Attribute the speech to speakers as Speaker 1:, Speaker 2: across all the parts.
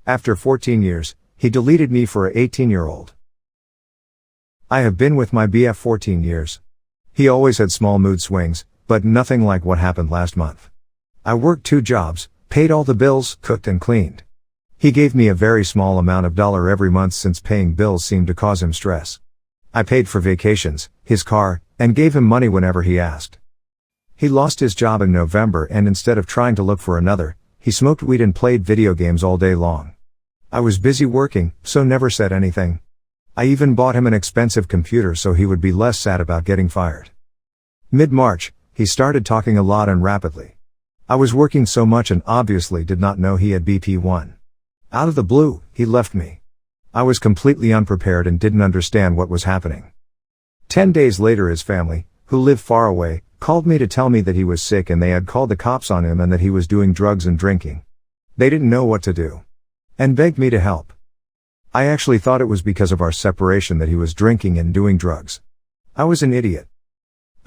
Speaker 1: After 14 years, he deleted me for a 18-year-old. I have been with my BF 14 years. He always had small mood swings, but nothing like what happened last month. I worked 2 jobs, paid all the bills, cooked and cleaned. He gave me a very small amount of dollar every month since paying bills seemed to cause him stress. I paid for vacations, his car, and gave him money whenever he asked. He lost his job in November and instead of trying to look for another, he smoked weed and played video games all day long. I was busy working, so never said anything. I even bought him an expensive computer so he would be less sad about getting fired. Mid-March, he started talking a lot and rapidly. I was working so much and obviously did not know he had BP1. Out of the blue, he left me. I was completely unprepared and didn't understand what was happening. 10 days later his family, who lived far away, called me to tell me that he was sick and they had called the cops on him and that he was doing drugs and drinking. They didn't know what to do. And begged me to help. I actually thought it was because of our separation that he was drinking and doing drugs. I was an idiot.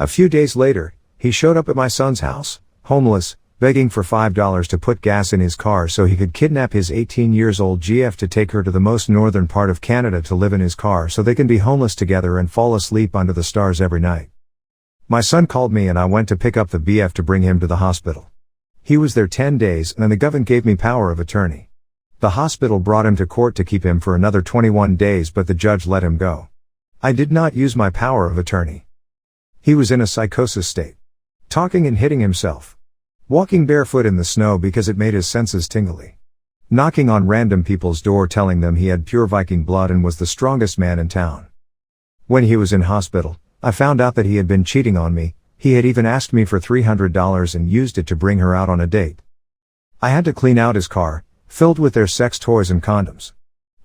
Speaker 1: A few days later, he showed up at my son's house, homeless, begging for $5 to put gas in his car so he could kidnap his 18-years-old GF to take her to the most northern part of Canada to live in his car so they can be homeless together and fall asleep under the stars every night. My son called me and I went to pick up the BF to bring him to the hospital. He was there 10 days and the government gave me power of attorney. The hospital brought him to court to keep him for another 21 days but the judge let him go. I did not use my power of attorney. He was in a psychosis state. Talking and hitting himself. Walking barefoot in the snow because it made his senses tingly. Knocking on random people's door telling them he had pure Viking blood and was the strongest man in town. When he was in hospital, I found out that he had been cheating on me. He had even asked me for $300 and used it to bring her out on a date. I had to clean out his car, filled with their sex toys and condoms.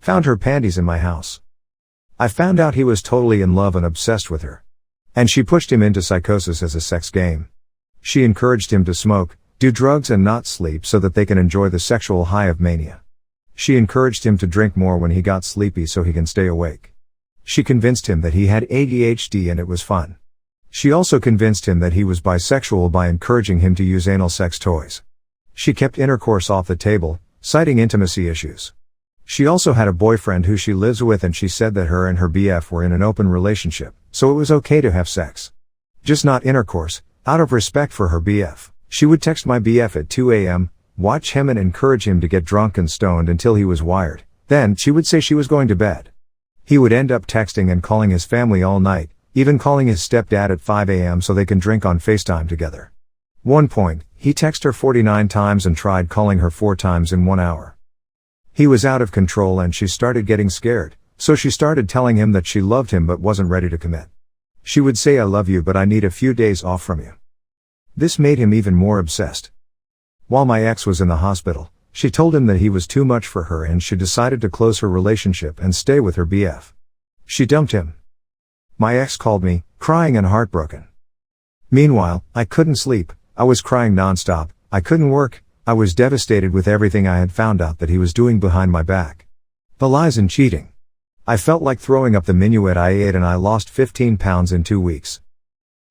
Speaker 1: Found her panties in my house. I found out he was totally in love and obsessed with her. And she pushed him into psychosis as a sex game. She encouraged him to smoke, do drugs and not sleep so that they can enjoy the sexual high of mania. She encouraged him to drink more when he got sleepy so he can stay awake. She convinced him that he had ADHD and it was fun. She also convinced him that he was bisexual by encouraging him to use anal sex toys. She kept intercourse off the table, citing intimacy issues. She also had a boyfriend who she lives with and she said that her and her BF were in an open relationship, so it was okay to have sex. Just not intercourse, out of respect for her BF. She would text my BF at 2 a.m., watch him and encourage him to get drunk and stoned until he was wired. Then, she would say she was going to bed. He would end up texting and calling his family all night, even calling his stepdad at 5 a.m. so they can drink on FaceTime together. One point, he texted her 49 times and tried calling her 4 times in 1 hour. He was out of control and she started getting scared, so she started telling him that she loved him but wasn't ready to commit. She would say, "I love you but I need a few days off from you." This made him even more obsessed. While my ex was in the hospital, she told him that he was too much for her and she decided to close her relationship and stay with her BF. She dumped him. My ex called me, crying and heartbroken. Meanwhile, I couldn't sleep. I was crying nonstop, I couldn't work, I was devastated with everything I had found out that he was doing behind my back. The lies and cheating. I felt like throwing up the minuet I ate and I lost 15 pounds in 2 weeks.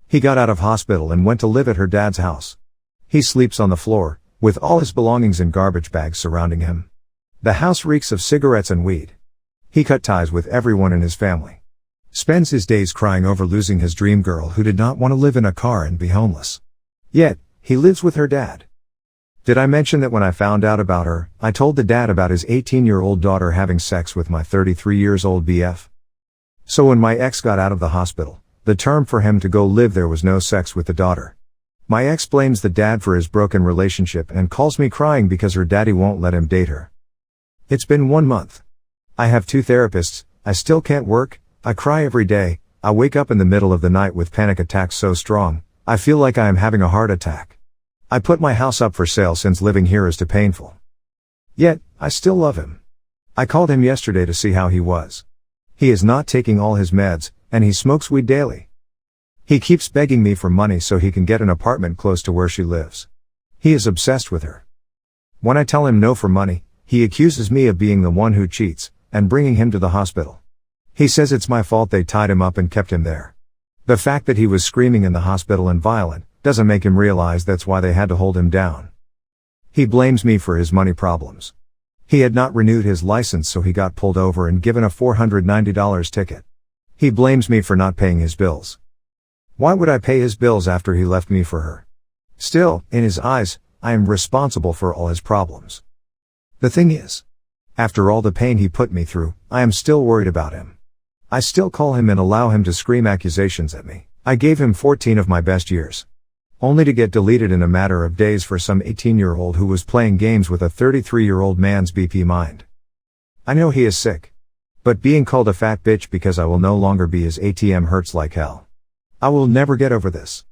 Speaker 1: He got out of hospital and went to live at her dad's house. He sleeps on the floor, with all his belongings in garbage bags surrounding him. The house reeks of cigarettes and weed. He cut ties with everyone in his family. Spends his days crying over losing his dream girl who did not want to live in a car and be homeless. Yet, he lives with her dad. Did I mention that when I found out about her, I told the dad about his 18-year-old daughter having sex with my 33-years-old BF? So when my ex got out of the hospital, the term for him to go live there was no sex with the daughter. My ex blames the dad for his broken relationship and calls me crying because her daddy won't let him date her. It's been 1 month. I have 2 therapists, I still can't work, I cry every day, I wake up in the middle of the night with panic attacks so strong, I feel like I am having a heart attack. I put my house up for sale since living here is too painful. Yet, I still love him. I called him yesterday to see how he was. He is not taking all his meds, and he smokes weed daily. He keeps begging me for money so he can get an apartment close to where she lives. He is obsessed with her. When I tell him no for money, he accuses me of being the one who cheats, and bringing him to the hospital. He says it's my fault they tied him up and kept him there. The fact that he was screaming in the hospital and violent, doesn't make him realize that's why they had to hold him down. He blames me for his money problems. He had not renewed his license, so he got pulled over and given a $490 ticket. He blames me for not paying his bills. Why would I pay his bills after he left me for her? Still, in his eyes, I am responsible for all his problems. The thing is, after all the pain he put me through, I am still worried about him. I still call him and allow him to scream accusations at me. I gave him 14 of my best years, only to get deleted in a matter of days for some 18-year-old who was playing games with a 33-year-old man's BP mind. I know he is sick. But being called a fat bitch because I will no longer be his ATM hurts like hell. I will never get over this.